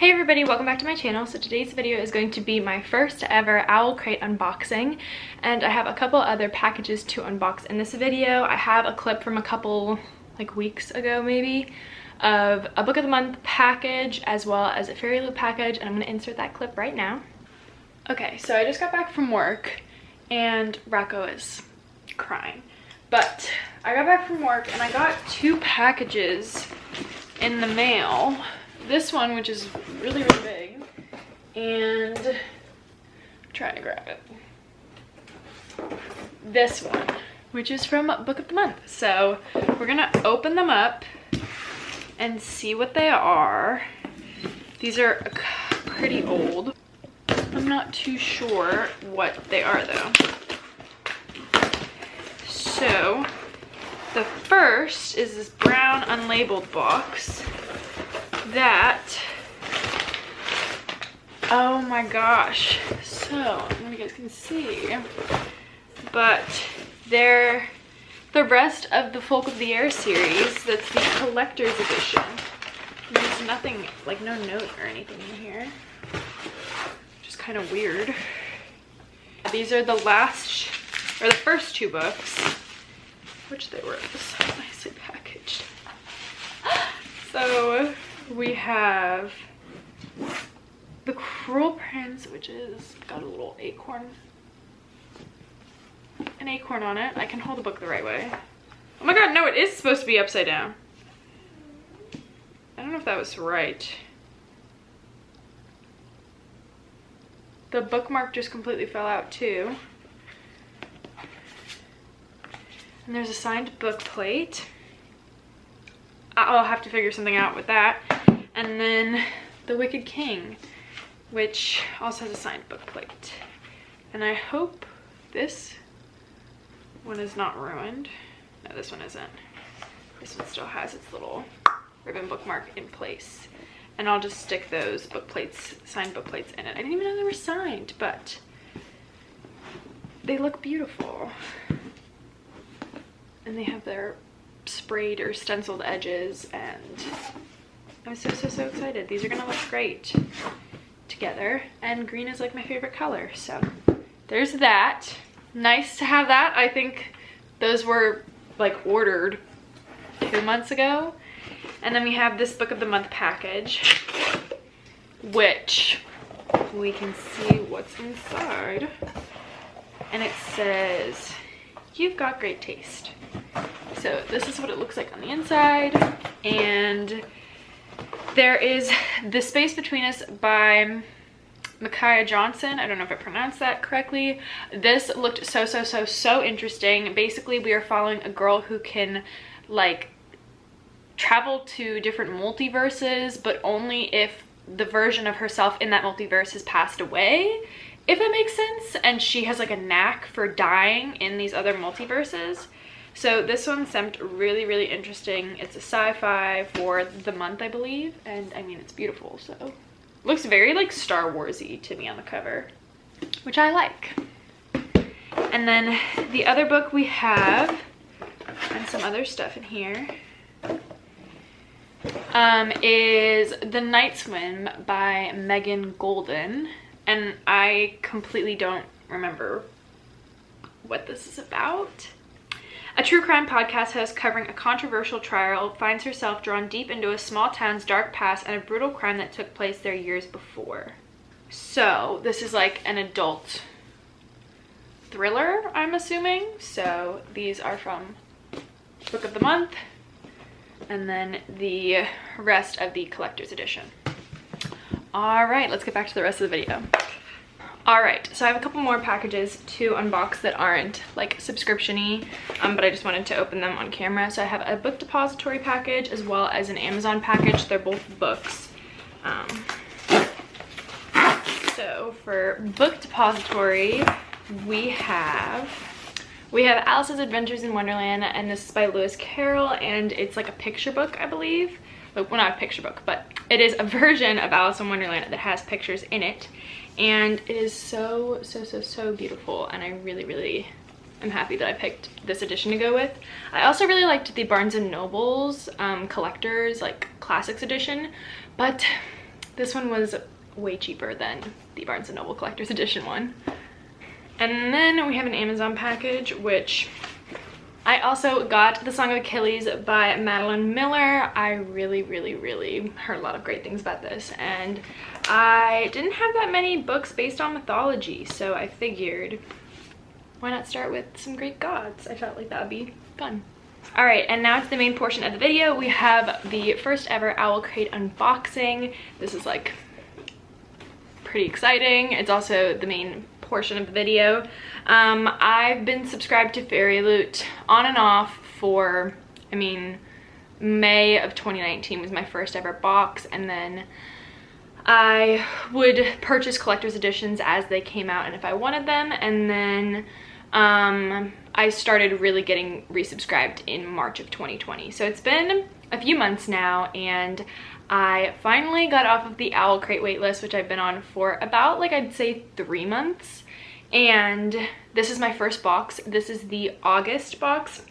Hey everybody, welcome back to my channel. So today's video is going to be my first ever Owl Crate unboxing, and I have a couple other packages to unbox in this video. I have a clip from a couple weeks ago maybe of a book of the month package as well as a Fairyloot package, and I'm going to insert that clip right now. Okay, so I just got back from work and Rocco is crying, but I got back from work and I got two packages in the mail. This one, which is really big, and I'm trying to grab it. This one, which is from Book of the Month. So we're gonna open them up and see what they are. These are pretty old. I'm not too sure what they are though. So the first is this brown unlabeled box. Oh my gosh, so I don't know if you guys can see, but they're the rest of the Folk of the Air series. That's the collector's edition. There's nothing, no note or anything in here, which is kind of weird. These are the first two books, which they were so nicely packaged. So we have The Cruel Prince, which is got a little acorn, an acorn on it. I can hold the book the right way. Oh my god, no, it is supposed to be upside down. I don't know if that was right. The bookmark just completely fell out too. And there's a signed book plate. I'll have to figure something out with that. And then The Wicked King, which also has a signed book plate. And I hope this one is not ruined. No, this one isn't. This one still has its little ribbon bookmark in place. And I'll just stick those book plates, signed book plates in it. I didn't even know they were signed, but they look beautiful. And they have their sprayed or stenciled edges, and I'm so excited. These are gonna look great together, and green is my favorite color, so there's that. Nice to have that. I think those were ordered 2 months ago. And then we have this Book of the Month package, which we can see what's inside, and it says, "You've got great taste." So this is what it looks like on the inside, and there is The Space Between Us by Mikaya Johnson. I don't know if I pronounced that correctly. This looked so interesting. Basically, we are following a girl who can travel to different multiverses, but only if the version of herself in that multiverse has passed away, if that makes sense. And she has a knack for dying in these other multiverses. So this one seemed really interesting. It's a sci-fi for the month, I believe, and I mean, it's beautiful. So looks very Star Wars-y to me on the cover, which I like. And then the other book we have, and some other stuff in here, is The Night Swim by Megan Golden, and I completely don't remember what this is about. A true crime podcast host covering a controversial trial finds herself drawn deep into a small town's dark past and a brutal crime that took place there years before. So this is an adult thriller, I'm assuming. So these are from Book of the Month, and then the rest of the collector's edition. All right, let's get back to the rest of the video. All right, so I have a couple more packages to unbox that aren't subscription-y, but I just wanted to open them on camera. So I have a Book Depository package as well as an Amazon package. They're both books. So for Book Depository, we have Alice's Adventures in Wonderland, and this is by Lewis Carroll, and it's a picture book, I believe. Well, not a picture book, but it is a version of Alice in Wonderland that has pictures in it. And it is so beautiful, and I really am happy that I picked this edition to go with. I also really liked the Barnes & Noble's collector's classics edition, but This one was way cheaper than the Barnes & Noble Collector's Edition one. And then we have an Amazon package, which I also got The Song of Achilles by Madeline Miller. I really heard a lot of great things about this, and I didn't have that many books based on mythology, so I figured why not start with some Greek gods? I felt like that would be fun. All right, and now to the main portion of the video. We have the first ever Owl Crate unboxing. This is like pretty exciting. It's also the main portion of the video. I've been subscribed to Fairyloot on and off for, I mean, May of 2019 was my first ever box, and then I would purchase collector's editions as they came out and if I wanted them, and then I started really getting resubscribed in March of 2020. So it's been a few months now, and I finally got off of the Owl Crate waitlist, which I've been on for about, like, I'd say 3 months. And this is my first box. This is the August box.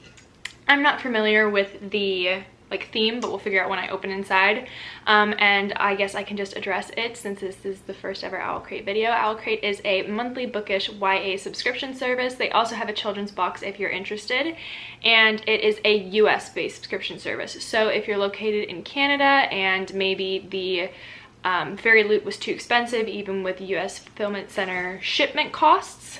I'm not familiar with the like theme, but we'll figure out when I open inside. And I guess I can just address it since this is the first ever Owl Crate video. Owl Crate is a monthly bookish YA subscription service. They also have a children's box if you're interested, and it is a US based subscription service. So if you're located in Canada and maybe the Fairyloot was too expensive, even with US fulfillment center shipment costs,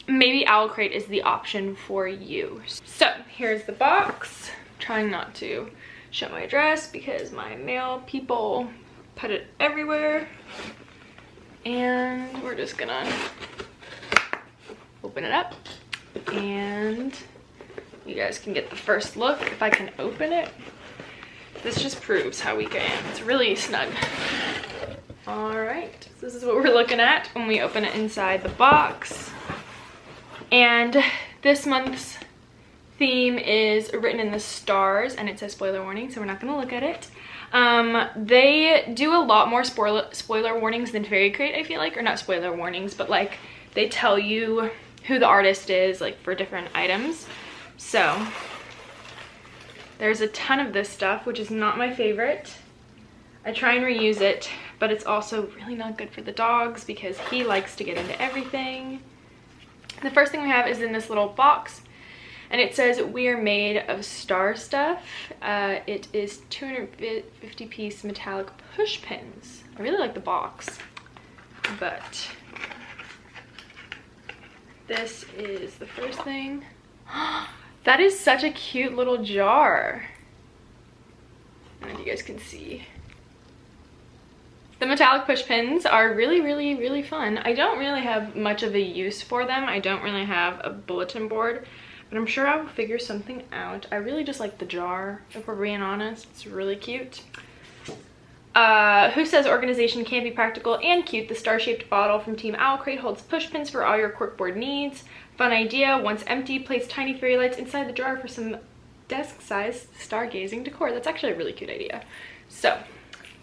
maybe Owl Crate is the option for you. So here's the box. Trying not to show my address because my mail people put it everywhere. And we're just gonna open it up and you guys can get the first look if I can open it. This just proves how weak I am. It's really snug. All right, so this is what we're looking at when we open it inside the box. And this month's theme is written in the stars, and it says spoiler warning, so we're not gonna look at it. They do a lot more spoiler warnings than Fairycrate, I feel like, or not spoiler warnings, but like they tell you who the artist is, like for different items. So there's a ton of this stuff, which is not my favorite. I try and reuse it, but it's also really not good for the dogs because he likes to get into everything. The first thing we have is in this little box, and it says we are made of star stuff. It is 250 piece metallic push pins. I really like the box, but this is the first thing. That is such a cute little jar. I don't know if you guys can see. The metallic push pins are really fun. I don't really have much of a use for them. I don't really have a bulletin board, but I'm sure I will figure something out. I really just like the jar, if we're being honest. It's really cute. Who says organization can be practical and cute? The star-shaped bottle from Team Owl Crate holds push pins for all your corkboard needs. Fun idea. Once empty, place tiny fairy lights inside the jar for some desk-sized stargazing decor. That's actually a really cute idea. So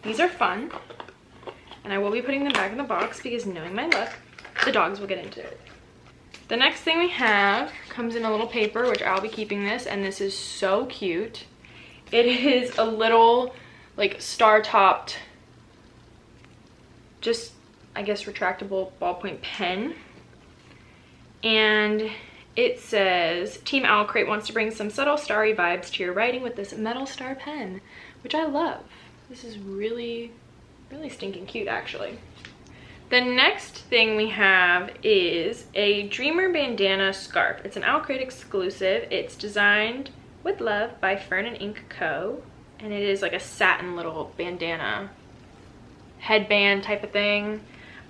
these are fun, and I will be putting them back in the box because, knowing my luck, the dogs will get into it. The next thing we have comes in a little paper, which I'll be keeping this, and this is so cute. It is a little, like, star-topped, just, I guess, retractable ballpoint pen. And it says, Team Owl Crate wants to bring some subtle starry vibes to your writing with this metal star pen, which I love. This is really stinking cute, actually. The next thing we have is a Dreamer Bandana Scarf. It's an Owl Crate exclusive. It's designed with love by Fern and Ink Co. And it is like a satin little bandana headband type of thing.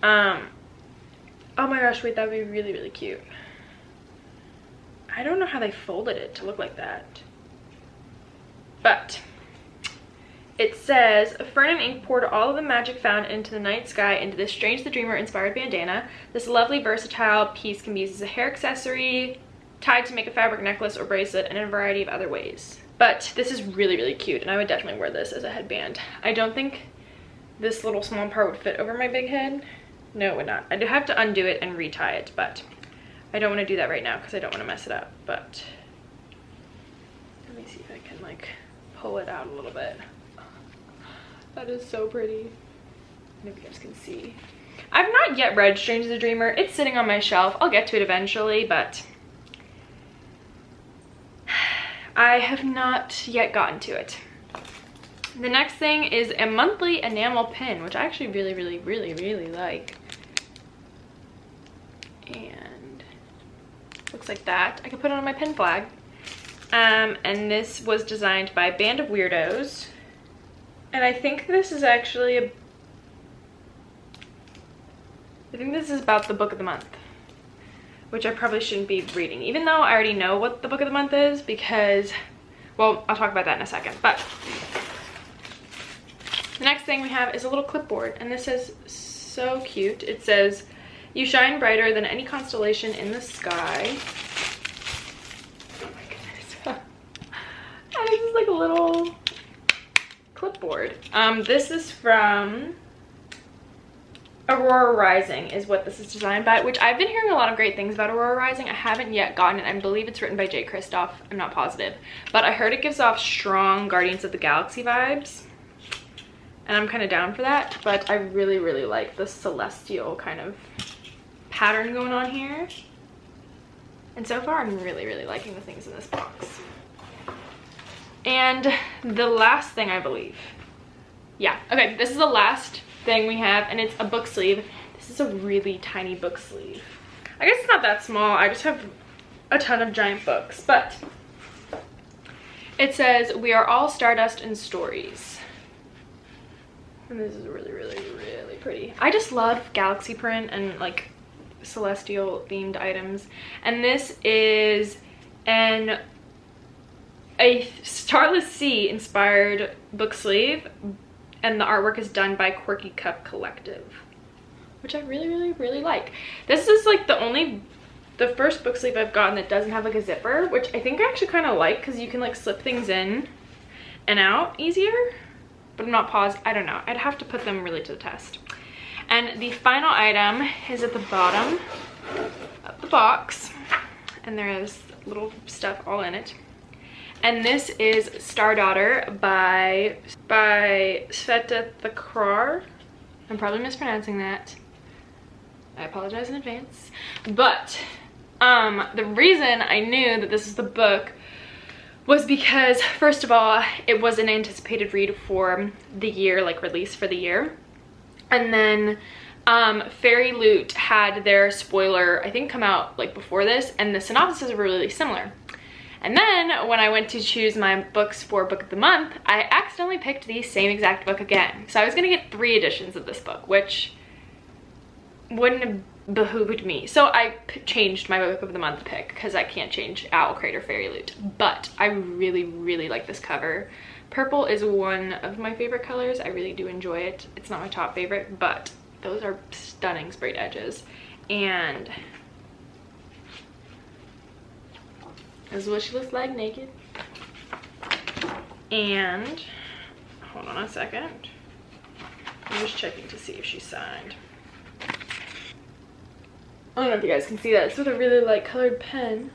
Oh my gosh, wait, that would be really cute. I don't know how they folded it to look like that. But it says, Fern and Ink poured all of the magic found into the night sky into this Strange the Dreamer inspired bandana. This lovely versatile piece can be used as a hair accessory, tied to make a fabric necklace or bracelet, and in a variety of other ways. But this is really cute, and I would definitely wear this as a headband. I don't think this little small part would fit over my big head. No, it would not. I do have to undo it and retie it, but I don't want to do that right now because I don't want to mess it up. But let me see if I can like pull it out a little bit. That is so pretty. I don't know if you guys can see. I've not yet read Strange as a Dreamer. It's sitting on my shelf. I'll get to it eventually, but I have not yet gotten to it. The next thing is a monthly enamel pen, which I actually really like. And looks like that. I could put it on my pen flag. And this was designed by Band of Weirdos. And I think this is actually I think this is about the book of the month, which I probably shouldn't be reading, even though I already know what the book of the month is because, well, I'll talk about that in a second. But the next thing we have is a little clipboard, and this is so cute. It says, "You shine brighter than any constellation in the sky." Oh my goodness. And this is like a little clipboard. This is from Aurora Rising is what this is designed by, which I've been hearing a lot of great things about Aurora Rising. I haven't yet gotten it. I believe it's written by Jay Kristoff. I'm not positive. But I heard it gives off strong Guardians of the Galaxy vibes. And I'm kind of down for that. But I really like the celestial kind of pattern going on here. And so far, I'm really liking the things in this box. And the last thing, I believe. Yeah, okay, this is the last thing we have, and it's a book sleeve. This is a really tiny book sleeve. I guess it's not that small. I just have a ton of giant books, but it says, "We are all stardust and stories." And this is really pretty. I just love galaxy print and like celestial themed items. And this is a Starless Sea inspired book sleeve, and the artwork is done by Quirky Cup Collective, which I really like. This is like the first book sleeve I've gotten that doesn't have like a zipper, which I think I actually kind of like because you can like slip things in and out easier, but I'm not positive. I don't know. I'd have to put them really to the test. And the final item is at the bottom of the box, and there is little stuff all in it. And this is Star Daughter by Sveta Thakrar. I'm probably mispronouncing that. I apologize in advance. But the reason I knew that this is the book was because, first of all, it was an anticipated read for the year, like release for the year. And then Fairyloot had their spoiler, I think, come out like before this, and the synopses were really similar. And then when I went to choose my books for book of the month, I accidentally picked the same exact book again. So I was gonna get 3 editions of this book, which wouldn't have behooved me. So I changed my book of the month pick because I can't change OWLCRATE or Fairyloot. But I really like this cover. Purple is one of my favorite colors. I really do enjoy it. It's not my top favorite, but those are stunning sprayed edges. And this is what she looks like naked. And hold on a second. I'm just checking to see if she's signed. I don't know if you guys can see that. It's with a really light colored pen.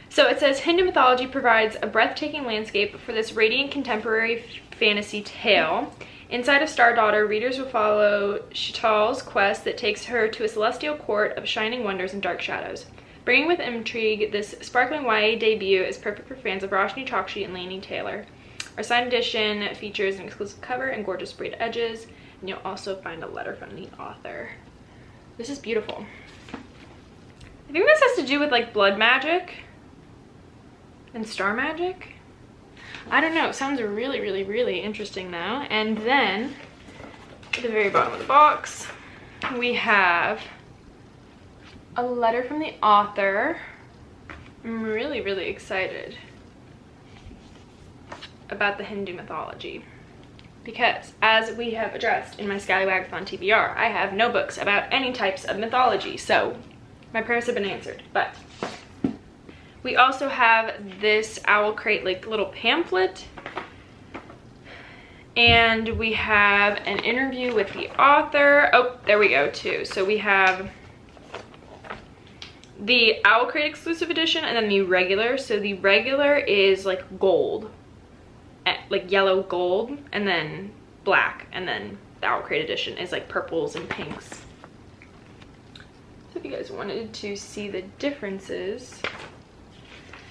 So it says, Hindu mythology provides a breathtaking landscape for this radiant contemporary fantasy tale. Inside of Star Daughter, readers will follow Shital's quest that takes her to a celestial court of shining wonders and dark shadows. Bringing with intrigue, this sparkling YA debut is perfect for fans of Roshni Chokshi and Laini Taylor. Our signed edition features an exclusive cover and gorgeous sprayed edges, and you'll also find a letter from the author. This is beautiful. I think this has to do with like blood magic and star magic. I don't know. It sounds really interesting though. And then at the very bottom of the box, we have a letter from the author. I'm really excited about the Hindu mythology because, as we have addressed in my Scallywagathon TBR, I have no books about any types of mythology, so my prayers have been answered. But we also have this OWLCRATE like little pamphlet, and we have an interview with the author. Oh, there we go too. So we have the OWLCRATE exclusive edition and then the regular. So the regular is like gold, like yellow gold, and then black, and then the OWLCRATE edition is like purples and pinks. So if you guys wanted to see the differences.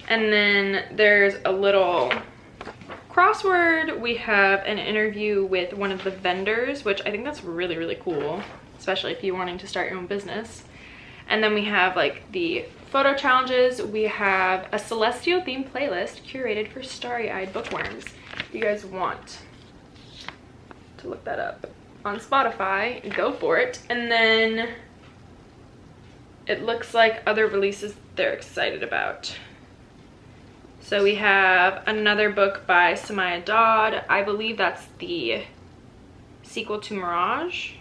And then there's a little crossword. We have an interview with one of the vendors, which I think that's really, really cool, especially if you're wanting to start your own business. And then we have like the photo challenges. We have a celestial themed playlist curated for starry-eyed bookworms. If you guys want to look that up on Spotify, go for it. And then it looks like other releases they're excited about. So we have another book by Samaya Dodd. I believe that's the sequel to Mirage.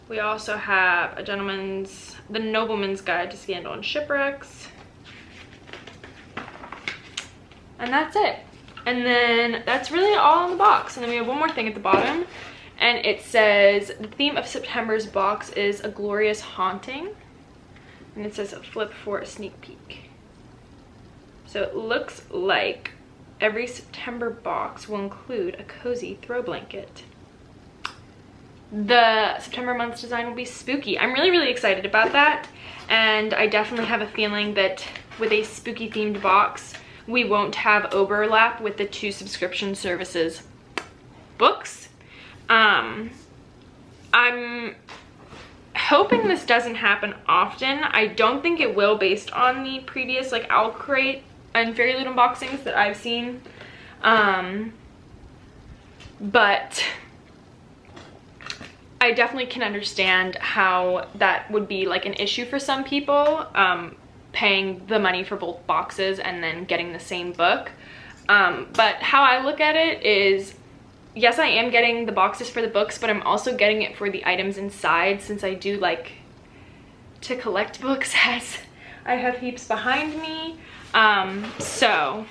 We also have The Nobleman's Guide to Scandal and Shipwrecks. And that's it. And then that's really all in the box. And then we have one more thing at the bottom. And it says, the theme of September's box is A Glorious Haunting. And it says, flip for a sneak peek. So it looks like every September box will include a cozy throw blanket. The September month's design will be spooky. I'm really, really excited about that. And I definitely have a feeling that with a spooky themed box, we won't have overlap with the 2 subscription services books. I'm hoping this doesn't happen often. I don't think it will, based on the previous like OWLCRATE and Fairyloot unboxings that I've seen. But I definitely can understand how that would be like an issue for some people, paying the money for both boxes and then getting the same book. But how I look at it is, yes, I am getting the boxes for the books, but I'm also getting it for the items inside, since I do like to collect books, as I have heaps behind me. So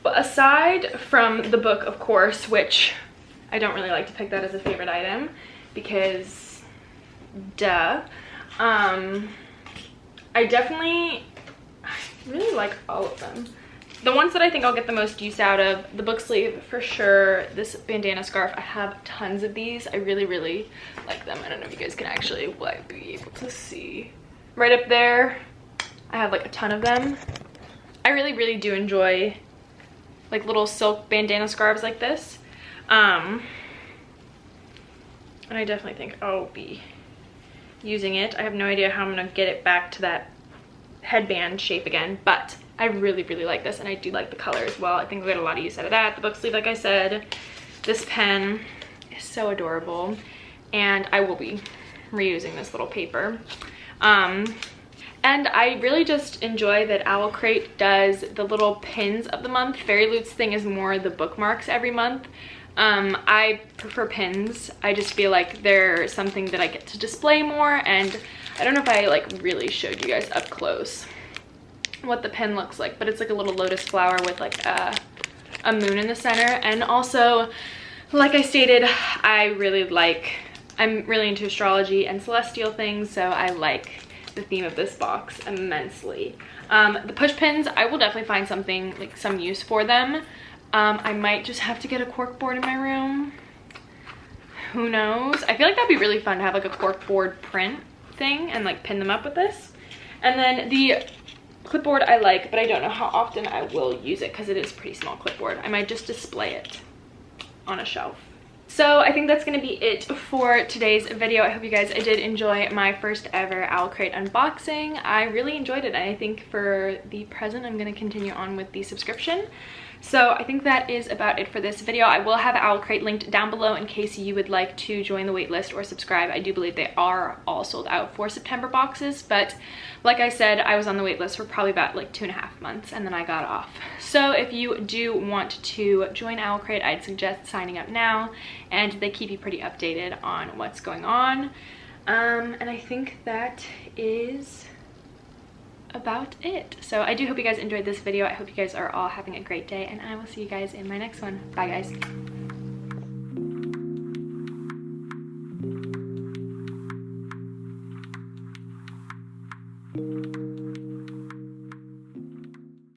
aside from the book, of course, which I don't really like to pick that as a favorite item because duh, I really like all of them. The ones that I think I'll get the most use out of, the book sleeve for sure, this bandana scarf, I have tons of these. I really, really like them. I don't know if you guys can actually be able to see. Right up there, I have like a ton of them. I really, really do enjoy like little silk bandana scarves like this. And I definitely think I'll be using it. I have no idea how I'm gonna get it back to that headband shape again, but I really, really like this, and I do like the color as well. I think I'll get a lot of use out of that. The book sleeve, like I said, this pen is so adorable, and I will be reusing this little paper. And I really just enjoy that OWLCRATE does the little pins of the month. Fairyloot's thing is more the bookmarks every month. I prefer pins. I just feel like they're something that I get to display more, and I don't know if I like really showed you guys up close what the pen looks like, but it's like a little lotus flower with like a moon in the center. And also, like I stated, I'm really into astrology and celestial things, so I like the theme of this box immensely. The push pins, I will definitely find something, like some use for them. I might just have to get a cork board in my room. Who knows? I feel like that'd be really fun to have like a cork board print thing and like pin them up with this. And then the clipboard I like, but I don't know how often I will use it because it is a pretty small clipboard. I might just display it on a shelf. So I think that's going to be it for today's video. I hope you guys did enjoy my first ever OWLCRATE unboxing. I really enjoyed it, and I think for the present I'm going to continue on with the subscription. So I think that is about it for this video. I will have OWLCRATE linked down below in case you would like to join the waitlist or subscribe. I do believe they are all sold out for September boxes, but like I said, I was on the waitlist for probably about like 2.5 months, and then I got off. So if you do want to join OWLCRATE, I'd suggest signing up now, and they keep you pretty updated on what's going on. And I think that is about it. So I do hope you guys enjoyed this video. I hope you guys are all having a great day, and I will see you guys in my next one. Bye guys.